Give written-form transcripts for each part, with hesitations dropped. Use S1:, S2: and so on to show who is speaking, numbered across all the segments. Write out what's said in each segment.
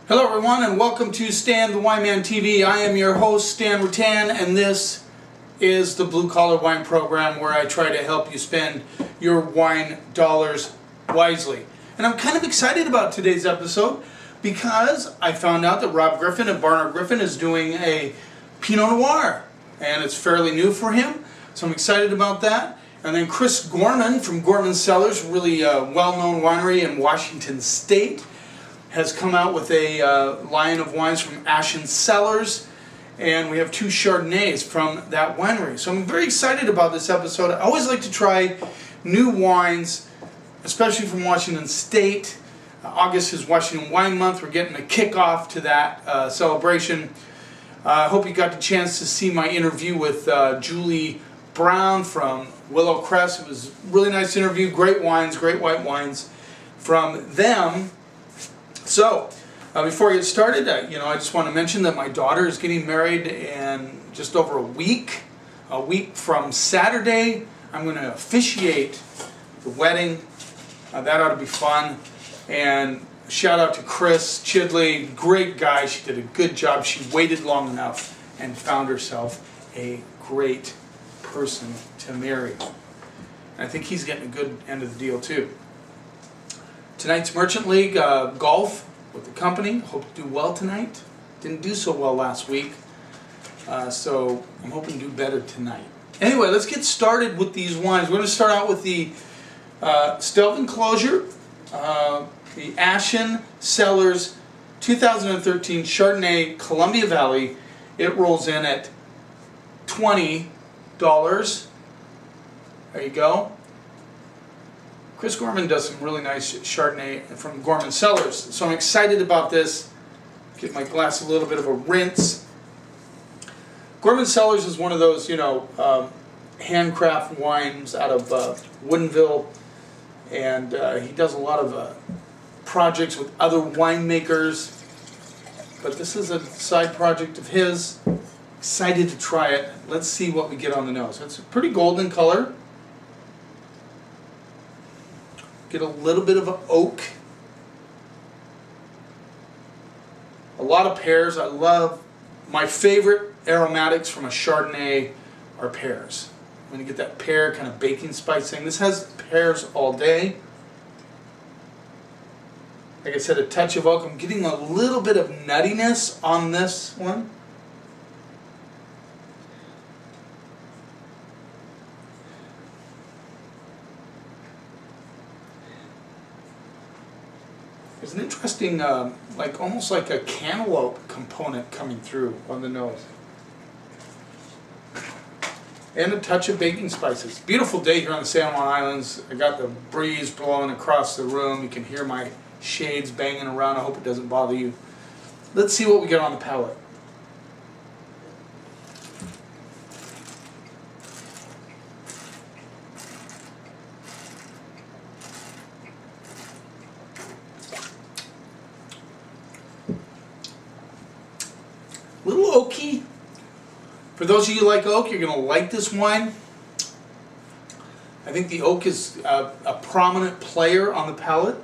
S1: Hello everyone and welcome to Stan the Wine Man TV. I am your host Stan Rattan and this is the Blue Collar Wine Program where I try to help you spend your wine dollars wisely. And I'm kind of excited about today's episode because I found out that Rob Griffin at Barnard Griffin is doing a Pinot Noir and it's fairly new for him, so I'm excited about that. And then Chris Gorman from Ashan Cellars, really well-known winery in Washington State, has come out with a line of wines from Ashan Cellars, and we have two Chardonnays from that winery. So I'm very excited about this episode. I always like to try new wines, especially from Washington State. August is Washington Wine Month. We're getting a kickoff to that celebration. I hope you got the chance to see my interview with Julie Brown from Willow Crest. It was a really nice interview. Great wines, great white wines from them. So, before I get started, I just want to mention that my daughter is getting married in just over a week. A week from Saturday, I'm going to officiate the wedding. That ought to be fun. And shout out to Chris Chidley, great guy. She did a good job. She waited long enough and found herself a great person to marry. And I think he's getting a good end of the deal too. Tonight's Merchant League golf with the company. Hope to do well tonight. Didn't do so well last week, so I'm hoping to do better tonight. Anyway, let's get started with these wines. We're going to start out with the Stealth Enclosure, the Ashan Cellars 2013 Chardonnay Columbia Valley. It rolls in at $20. There you go. Chris Gorman does some really nice Chardonnay from Ashan Cellars, so I'm excited about this. Give my glass a little bit of a rinse. Ashan Cellars is one of those, handcraft wines out of Woodinville, and he does a lot of projects with other winemakers, but this is a side project of his. Excited to try it. Let's see what we get on the nose. It's a pretty golden color. Get a little bit of an oak. A lot of pears. I love, my favorite aromatics from a Chardonnay are pears. I'm going to get that pear kind of baking spice thing. This has pears all day. Like I said, a touch of oak. I'm getting a little bit of nuttiness on this one. There's an interesting, almost like a cantaloupe component coming through on the nose. And a touch of baking spices. Beautiful day here on the San Juan Islands. I got the breeze blowing across the room. You can hear my shades banging around. I hope it doesn't bother you. Let's see what we get on the palate. A little oaky. For those of you who like oak, you're going to like this wine. I think the oak is a prominent player on the palate.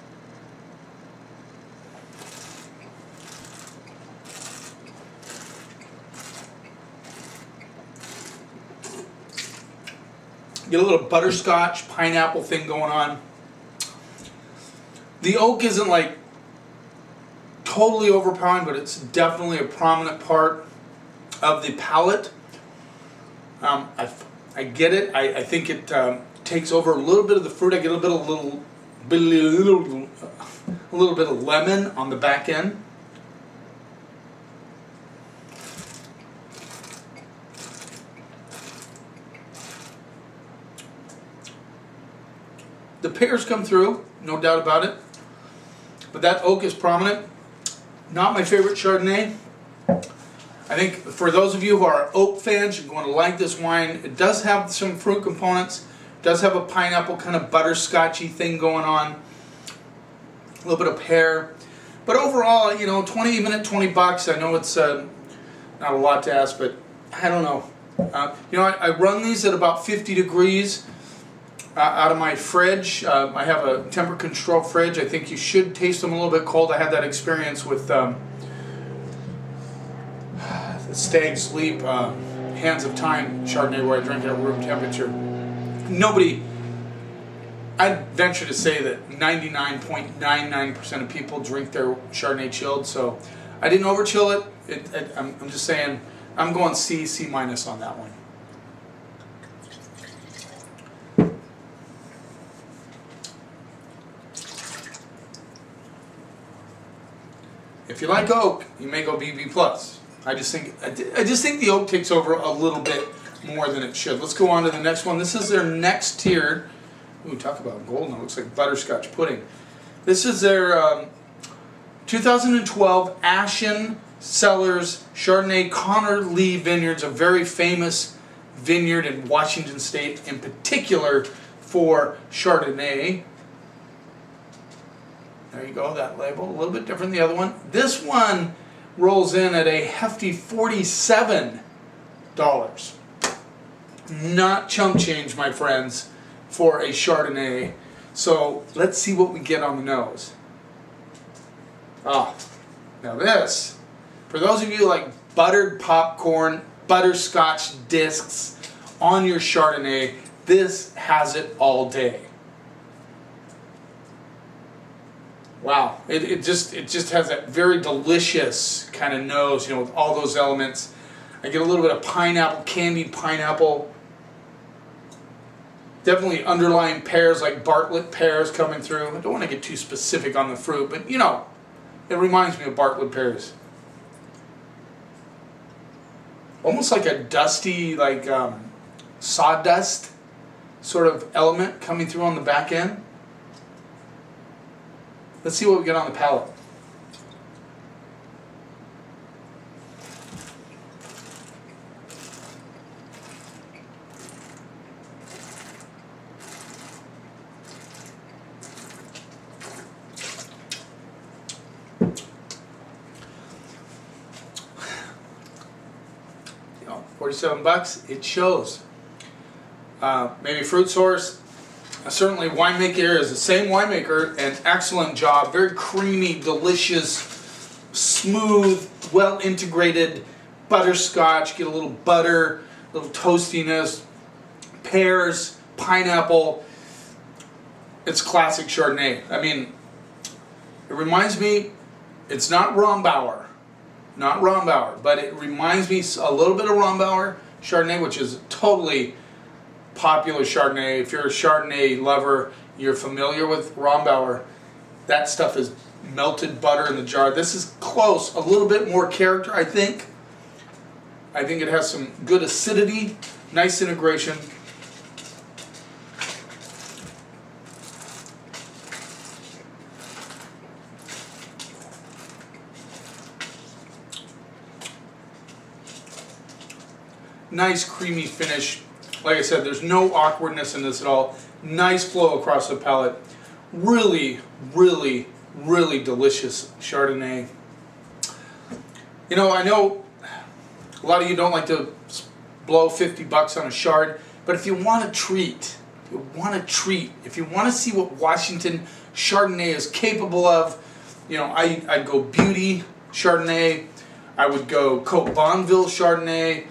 S1: Get a little butterscotch, pineapple thing going on. The oak isn't like totally overpowering, but it's definitely a prominent part of the palate. I get it. I think it takes over a little bit of the fruit. I get a little bit of lemon on the back end. The pears come through, no doubt about it. But that oak is prominent. Not my favorite Chardonnay. I think for those of you who are oak fans, you're going to like this wine. It does have some fruit components. It does have a pineapple kind of butterscotchy thing going on. A little bit of pear. But overall, even at 20 bucks, I know it's not a lot to ask, but I don't know. I run these at about 50 degrees. out of my fridge. I have a temperature control fridge. I think you should taste them a little bit cold. I had that experience with Stag's Leap Hands of Time Chardonnay, where I drink it at room temperature. I'd venture to say that 99.99% of people drink their Chardonnay chilled, so I didn't over chill it. I'm just saying, I'm going C minus on that one. If you like oak, you may go BB plus. I just think the oak takes over a little bit more than it should. Let's go on to the next one. This is their next tiered. Ooh, talk about golden. It looks like butterscotch pudding. This is their 2012 Ashan Cellars Chardonnay Connor Lee Vineyards, a very famous vineyard in Washington State, in particular for Chardonnay. There you go, that label, a little bit different than the other one. This one rolls in at a hefty $47. Not chump change, my friends, for a Chardonnay. So let's see what we get on the nose. Ah, now this, for those of you who like buttered popcorn, butterscotch discs on your Chardonnay, this has it all day. Wow, it just has that very delicious kind of nose, you know, with all those elements. I get a little bit of pineapple, candied pineapple. Definitely underlying pears like Bartlett pears coming through. I don't want to get too specific on the fruit, but you know, it reminds me of Bartlett pears. Almost like a dusty, like sawdust sort of element coming through on the back end. Let's see what we get on the palate. You know, $47, it shows. Maybe fruit source. Certainly winemaker is the same winemaker, an excellent job, very creamy, delicious, smooth, well integrated butterscotch, get a little butter, a little toastiness, pears, pineapple. It's classic Chardonnay. I mean, it reminds me, it's not Rombauer, but it reminds me a little bit of Rombauer Chardonnay, which is totally popular Chardonnay. If you're a Chardonnay lover, you're familiar with Rombauer. That stuff is melted butter in the jar. This is close, a little bit more character, I think. I think it has some good acidity, nice integration. Nice creamy finish. Like I said, there's no awkwardness in this at all. Nice flow across the palate. Really, really, really delicious Chardonnay. You know, I know a lot of you don't like to blow $50 on a Chard, but if you want a treat, if you want to see what Washington Chardonnay is capable of, you know, I'd go Beauty Chardonnay, I would go Cote Bonville Chardonnay,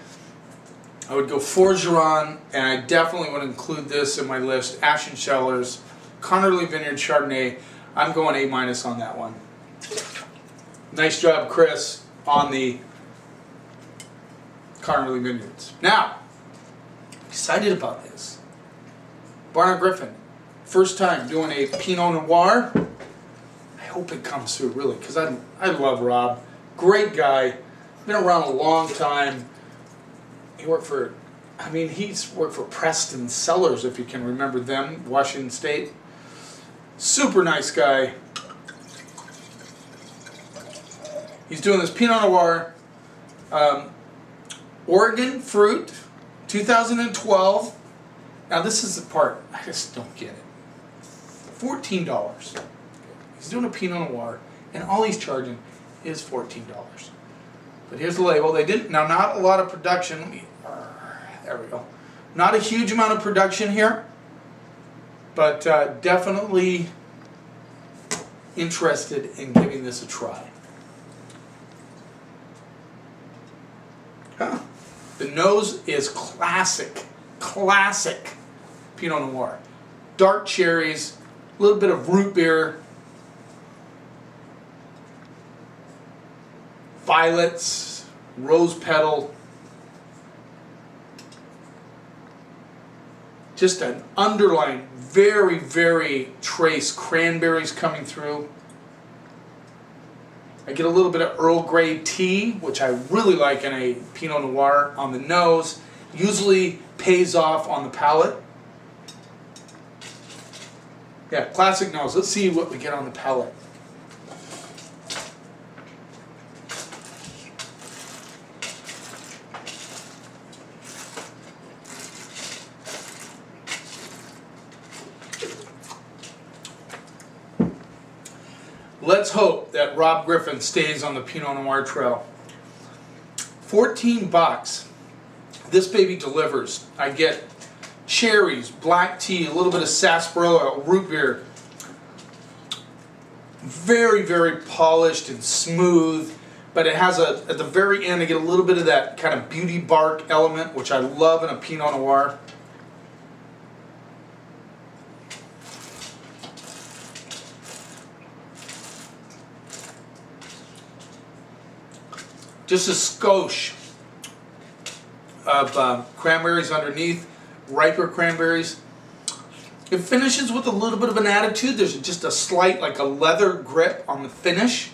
S1: I would go Forgeron, and I definitely would include this in my list, Ashan Cellars, Connor Lee Vineyard Chardonnay. I'm going A- on that one. Nice job, Chris, on the Connor Lee Vineyards. Now, excited about this. Barnard Griffin, first time doing a Pinot Noir. I hope it comes through, really, because I love Rob. Great guy, been around a long time. He worked for, he's worked for Ashan Cellars, if you can remember them, Washington State. Super nice guy. He's doing this Pinot Noir, Oregon fruit, 2012. Now this is the part I just don't get it. $14. He's doing a Pinot Noir, and all he's charging is $14. But here's the label. They didn't. Now, not a lot of production. There we go. Not a huge amount of production here, but definitely interested in giving this a try. The nose is classic Pinot Noir. Dark cherries, a little bit of root beer, violets, rose petal. Just an underlying, very, very trace cranberries coming through. I get a little bit of Earl Grey tea, which I really like in a Pinot Noir on the nose. Usually pays off on the palate. Yeah, classic nose. Let's see what we get on the palate. Let's hope that Rob Griffin stays on the Pinot Noir trail. 14 bucks. This baby delivers. I get cherries, black tea, a little bit of sarsaparilla, root beer. Very, very polished and smooth, but it has at the very end I get a little bit of that kind of beauty bark element, which I love in a Pinot Noir. Just a skosh of cranberries underneath, riper cranberries. It finishes with a little bit of an attitude. There's just a slight, like a leather grip on the finish.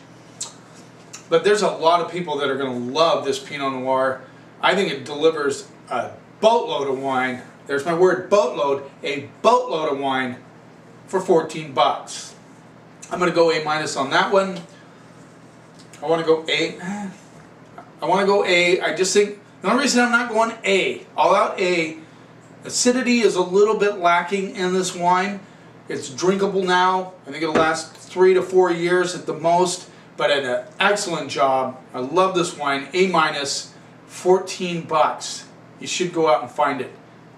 S1: But there's a lot of people that are going to love this Pinot Noir. I think it delivers a boatload of wine. There's my word, boatload. A boatload of wine for 14 bucks. I'm going to go A- on that one. I want to go A. I want to go A. I just think the only reason I'm not going A, all out A, acidity is a little bit lacking in this wine. It's drinkable now. I think it'll last 3 to 4 years at the most, but an excellent job. I love this wine. A-, 14 bucks. You should go out and find it.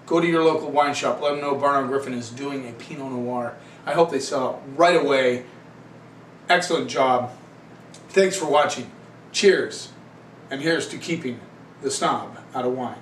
S1: Go to your local wine shop. Let them know Barnard Griffin is doing a Pinot Noir. I hope they sell it right away. Excellent job. Thanks for watching. Cheers. And here's to keeping the snob out of wine.